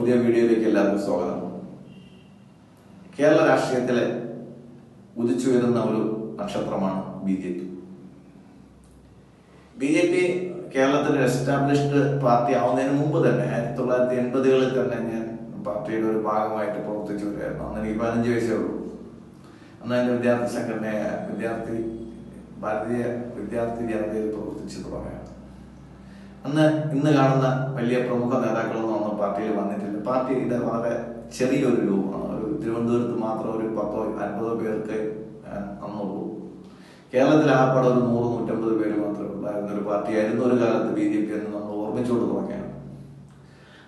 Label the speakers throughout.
Speaker 1: പുതിയ വീഡിയോയിലേക്ക് എല്ലാവർക്കും സ്വാഗതം. കേരള രാഷ്ട്രീയത്തിലെ ഉദിച്ചുയരുന്ന ഒരു നക്ഷത്രമാണ് ബി.ജെ.പി. ബി.ജെ.പി കേരളത്തിലെ എസ്റ്റാബ്ലിഷ്ഡ് പാർട്ടി ആവുന്നതിന് മുമ്പ് തന്നെ 1980-കളിൽ തന്നെ ഞാൻ പാർട്ടിയുടെ ഒരു ഭാഗമായിട്ട് പ്രവർത്തിച്ചു വരികയായിരുന്നു. അന്ന് എനിക്ക് 15 വയസ്സേ ഉള്ളൂ. അന്ന് എൻ്റെ വിദ്യാർത്ഥി സംഘടനയായ ഭാരതീയ വിദ്യാർത്ഥി ജനതയിൽ പ്രവർത്തിച്ചു തുടങ്ങുകയാണ്. ഇന്ന് കാണുന്ന വലിയ പ്രമുഖ നേതാക്കളൊന്നും അന്ന് പാർട്ടിയിൽ വന്നിട്ടില്ല. പാർട്ടിയുടെ വളരെ ചെറിയൊരു രൂപമാണ്. ഒരു തിരുവനന്തപുരത്ത് മാത്രം ഒരു 10-50 പേർക്ക് അന്നുള്ളൂ. കേരളത്തിൽ ആകപ്പാടെ ഒരു 100-150 പേര് മാത്രമേ ഉണ്ടായിരുന്ന ഒരു പാർട്ടിയായിരുന്നു ഒരു കാലത്ത് ബി.ജെ.പി. എന്ന് നമ്മൾ ഓർമ്മിച്ചുകൊണ്ട് തുടങ്ങിയാണ്.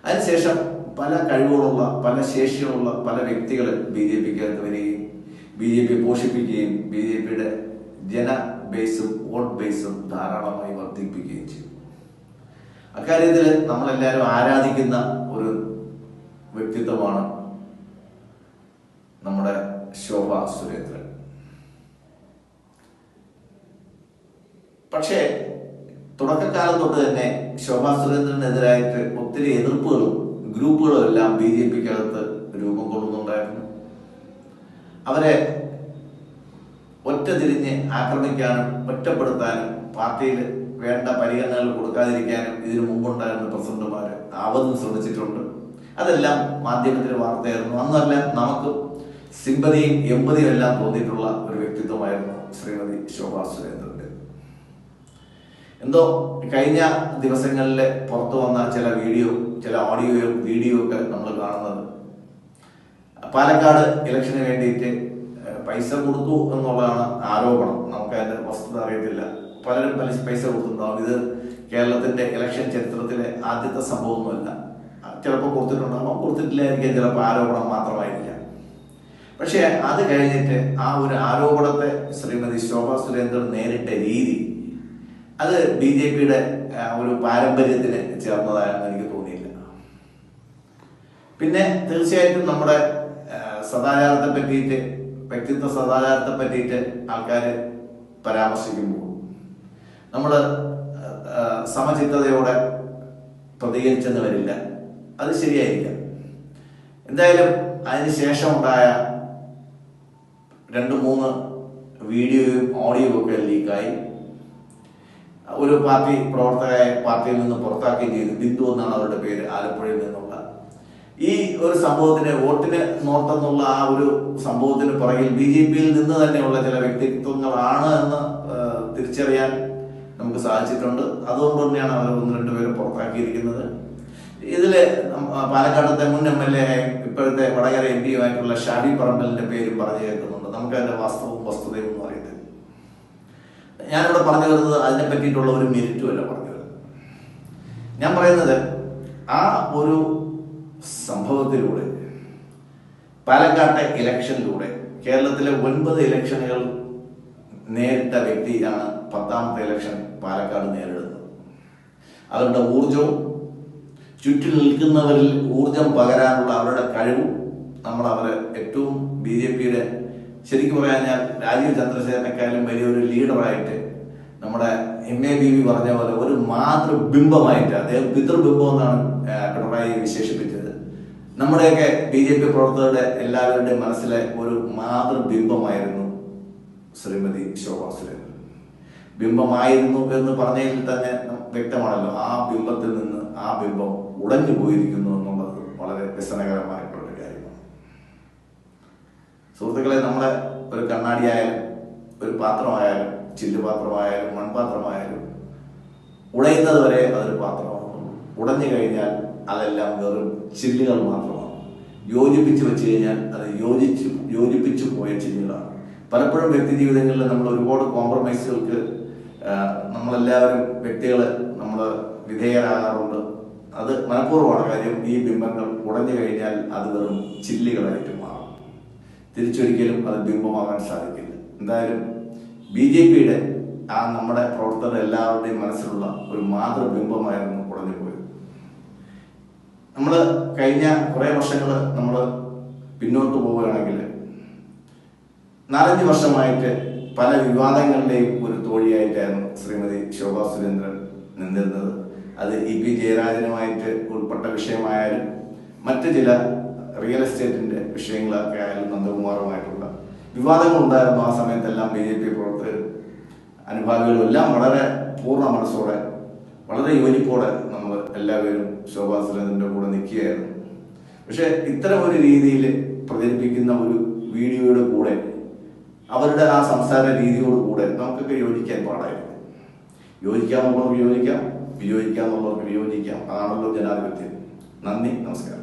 Speaker 1: അതിനുശേഷം പല കഴിവുകളുള്ള, പല ശേഷിയുള്ള പല വ്യക്തികൾ ബി.ജെ.പിക്കകത്ത് വരികയും ബി.ജെ.പി. പോഷിപ്പിക്കുകയും ബി.ജെ.പിയുടെ ജന ബേസും വോട്ട് ബേസും ധാരാളമായി വർദ്ധിപ്പിക്കുകയും ചെയ്തു. അക്കാര്യത്തിൽ നമ്മളെല്ലാവരും ആരാധിക്കുന്ന ഒരു വ്യക്തിത്വമാണ് നമ്മുടെ ശോഭാ സുരേന്ദ്രൻ. പക്ഷേ തുടക്കകാലം തൊട്ട് തന്നെ ശോഭാ സുരേന്ദ്രനെതിരായിട്ട് ഒത്തിരി എതിർപ്പുകളും ഗ്രൂപ്പുകളും എല്ലാം ബി.ജെ.പിക്കകത്ത് രൂപം കൊള്ളുന്നുണ്ടായിരുന്നു. അവരെ ഒറ്റ തിരിഞ്ഞ് ആക്രമിക്കാനും ഒറ്റപ്പെടുത്താനും പാർട്ടിയിൽ വേണ്ട പരിഗണനകൾ കൊടുക്കാതിരിക്കാനും ഇതിനു മുമ്പുണ്ടായിരുന്ന പ്രസിഡന്റുമാർ ആവതും ശ്രമിച്ചിട്ടുണ്ട്. അതെല്ലാം മാധ്യമത്തിലെ വാർത്തയായിരുന്നു. അന്നല്ല നമുക്ക് സിമ്പതിയും എമ്പതിയും എല്ലാം തോന്നിയിട്ടുള്ള ഒരു വ്യക്തിത്വമായിരുന്നു ശ്രീമതി ശോഭാ സുരേന്ദ്രന്റെ. എന്തോ കഴിഞ്ഞ ദിവസങ്ങളിൽ പുറത്തു വന്ന ചില ഓഡിയോയും വീഡിയോ ഒക്കെ നമ്മൾ കാണുന്നത് പാലക്കാട് ഇലക്ഷന് വേണ്ടിയിട്ട് പൈസ കൊടുത്തു എന്നുള്ളതാണ് ആരോപണം. നമുക്ക് അതിന്റെ വസ്തുത അറിയത്തില്ല. പലരും പൈസ കൊടുത്തിട്ടുണ്ടാവും. ഇത് കേരളത്തിന്റെ ഇലക്ഷൻ ചരിത്രത്തിലെ ആദ്യത്തെ സംഭവമൊന്നുമല്ല. ചിലപ്പോൾ കൊടുത്തിട്ടുണ്ടാവും, കൊടുത്തിട്ടില്ലായിരിക്കും, ചിലപ്പോൾ ആരോപണം മാത്രമായിരിക്കാം. പക്ഷെ അത് കഴിഞ്ഞിട്ട് ആ ഒരു ആരോപണത്തെ ശ്രീമതി ശോഭാ സുരേന്ദ്രൻ നേരിട്ട രീതി അത് ബി.ജെ.പിയുടെ ഒരു പാരമ്പര്യത്തിന് ചേർന്നതായെന്ന് എനിക്ക് തോന്നിയില്ല. പിന്നെ തീർച്ചയായിട്ടും നമ്മുടെ സദാചാരത്തെ പറ്റിയിട്ട്, വ്യക്തിത്വ സദാചാരത്തെ പറ്റിയിട്ട് ആൾക്കാർ പരാമർശിക്കുമ്പോൾ നമ്മൾ സമചിത്തതയോടെ പ്രതികരിച്ചെന്ന് വരില്ല. അത് ശരിയായിരിക്കാം. എന്തായാലും അതിനുശേഷം ഉണ്ടായ 2-3 വീഡിയോയും ഓഡിയോയും ഒക്കെ ലീക്കായി. ഒരു പാർട്ടി പ്രവർത്തകരെ പാർട്ടിയിൽ നിന്ന് പുറത്താക്കുകയും ചെയ്തു. ബിന്ദു എന്നാണ് അവരുടെ പേര്, ആലപ്പുഴയിൽ നിന്നുള്ള. ഈ ഒരു സംഭവത്തിന്, വോട്ടിന് നോർത്തെന്നുള്ള ആ ഒരു സംഭവത്തിന് പുറകിൽ ബി.ജെ.പിയിൽ നിന്ന് തന്നെയുള്ള ചില വ്യക്തിത്വങ്ങളാണ് എന്ന് തിരിച്ചറിയാൻ നമുക്ക് സാധിച്ചിട്ടുണ്ട്. അതുകൊണ്ട് തന്നെയാണ് അവർ 1-2 പേരെ പുറത്താക്കിയിരിക്കുന്നത്. ഇതില് പാലക്കാടത്തെ മുൻ എം.എൽ.എ ഇപ്പോഴത്തെ വടകര എം.പിയുമായിട്ടുള്ള ഷാബി പറമ്പലിന്റെ പേരും പറഞ്ഞു കേൾക്കുന്നുണ്ട്. നമുക്ക് അതിന്റെ വസ്തുതയും ഒന്നും അറിയത്തില്ല. ഞാനിവിടെ പറഞ്ഞു വരുന്നത് അതിനെ പറ്റിയിട്ടുള്ള ഒരു മെരിറ്റും അല്ല പറഞ്ഞു വരുന്നത്. ഞാൻ പറയുന്നത് ആ ഒരു സംഭവത്തിലൂടെ, പാലക്കാട്ടെ ഇലക്ഷനിലൂടെ കേരളത്തിലെ 9 ഇലക്ഷനുകൾ നേരിട്ട വ്യക്തിയാണ് 10ാമത്തെ ഇലക്ഷൻ പാലക്കാട് നേരിടുന്നത്. അവരുടെ ഊർജവും ചുറ്റും നിൽക്കുന്നവരിൽ ഊർജം പകരാനുള്ള അവരുടെ കഴിവും നമ്മൾ അവരെ ഏറ്റവും ബി.ജെ.പിയുടെ, ശരിക്കും പറയാൻ രാജീവ് ചന്ദ്രശേഖരനെക്കാളും വലിയൊരു ലീഡറായിട്ട്, നമ്മുടെ M.A. പറഞ്ഞ പോലെ ഒരു മാതൃബിംബമായിട്ട്, അദ്ദേഹം പിതൃബിംബം എന്നാണ് പിണറായി വിശേഷിപ്പിച്ചത്. നമ്മുടെയൊക്കെ ബി.ജെ.പി. പ്രവർത്തകരുടെ എല്ലാവരുടെയും മനസ്സിലെ ഒരു മാതൃബിംബമായിരുന്നു ശ്രീമതി ശോഭാ സുരേന്ദ്രൻ. ബിംബമായിരുന്നു എന്ന് പറഞ്ഞതിൽ തന്നെ വ്യക്തമാണല്ലോ. ആ ബിംബത്തിൽ നിന്ന് ആ ബിംബം ഉടഞ്ഞു പോയിരിക്കുന്നു എന്നുള്ളത് വളരെ വ്യസനകരമായിട്ടുള്ള ഒരു കാര്യമാണ്. സുഹൃത്തുക്കളെ, നമ്മളെ ഒരു കണ്ണാടിയായാലും, ഒരു പാത്രമായാലും, ചില്ലുപാത്രമായാലും, മൺപാത്രമായാലും ഉടയുന്നത് വരെ അതൊരു പാത്രമാണ്. ഉടഞ്ഞു കഴിഞ്ഞാൽ അതെല്ലാം വെറും ചില്ലുകൾ മാത്രമാണ്. യോജിപ്പിച്ച് വെച്ച് കഴിഞ്ഞാൽ അത് യോജിപ്പിച്ചു പോയ ചില്ലുകളാണ്. പലപ്പോഴും വ്യക്തി ജീവിതങ്ങളിൽ നമ്മൾ ഒരുപാട് കോംപ്രമൈസുകൾക്ക് നമ്മളെല്ലാവരും വ്യക്തികൾ നമ്മൾ വിധേയരാകാറുണ്ട്. അത് മനഃപൂർവ്വമാണ്. കാര്യം ഈ ബിംബങ്ങൾ ഉടഞ്ഞു കഴിഞ്ഞാൽ അത് വെറും ചില്ലുകളായിട്ട് മാറും. തിരിച്ചൊരിക്കലും അത് ബിംബമാകാൻ സാധിക്കില്ല. എന്തായാലും ബി.ജെ.പിയുടെ ആ നമ്മുടെ പ്രവർത്തകർ എല്ലാവരുടെയും മനസ്സിലുള്ള ഒരു മാതൃബിംബമായിരുന്നു ഉടഞ്ഞു പോയത്. നമ്മൾ കഴിഞ്ഞ കുറെ വർഷങ്ങൾ നമ്മൾ പിന്നോട്ട് പോവുകയാണെങ്കിൽ 4-5 വർഷമായിട്ട് പല വിവാദങ്ങളുടെയും ഒരു തോഴിയായിട്ടായിരുന്നു ശ്രീമതി ശോഭാ സുരേന്ദ്രൻ നിന്നിരുന്നത്. അത് E.P. ജയരാജനുമായിട്ട് ഉൾപ്പെട്ട വിഷയമായാലും, മറ്റ് ചില റിയൽ എസ്റ്റേറ്റിന്റെ വിഷയങ്ങളൊക്കെ ആയാലും നന്ദകുമാറുമായിട്ടുള്ള വിവാദങ്ങൾ ഉണ്ടായിരുന്നു. ആ സമയത്തെല്ലാം BJP പ്രവർത്തകരും അനുഭാവികളും എല്ലാം വളരെ പൂർണ്ണ മനസ്സോടെ വളരെ യോജിപ്പോടെ നമ്മൾ എല്ലാവരും ശോഭാ സുരേന്ദ്രന്റെ കൂടെ നിൽക്കുകയായിരുന്നു. പക്ഷെ ഇത്തരം ഒരു രീതിയിൽ പ്രചരിപ്പിക്കുന്ന ഒരു വീഡിയോയുടെ കൂടെ അവരുടെ ആ സംസാര രീതിയോട് കൂടെ നമുക്കൊക്കെ യോജിക്കാൻ പാടായിരുന്നു. യോജിക്കാമെന്നുള്ളവർക്ക് യോജിക്കാം, വിയോജിക്കാമെന്നുള്ളവർക്ക് വിയോജിക്കാം. അതാണല്ലോ ജനാധിപത്യം. നന്ദി, നമസ്കാരം.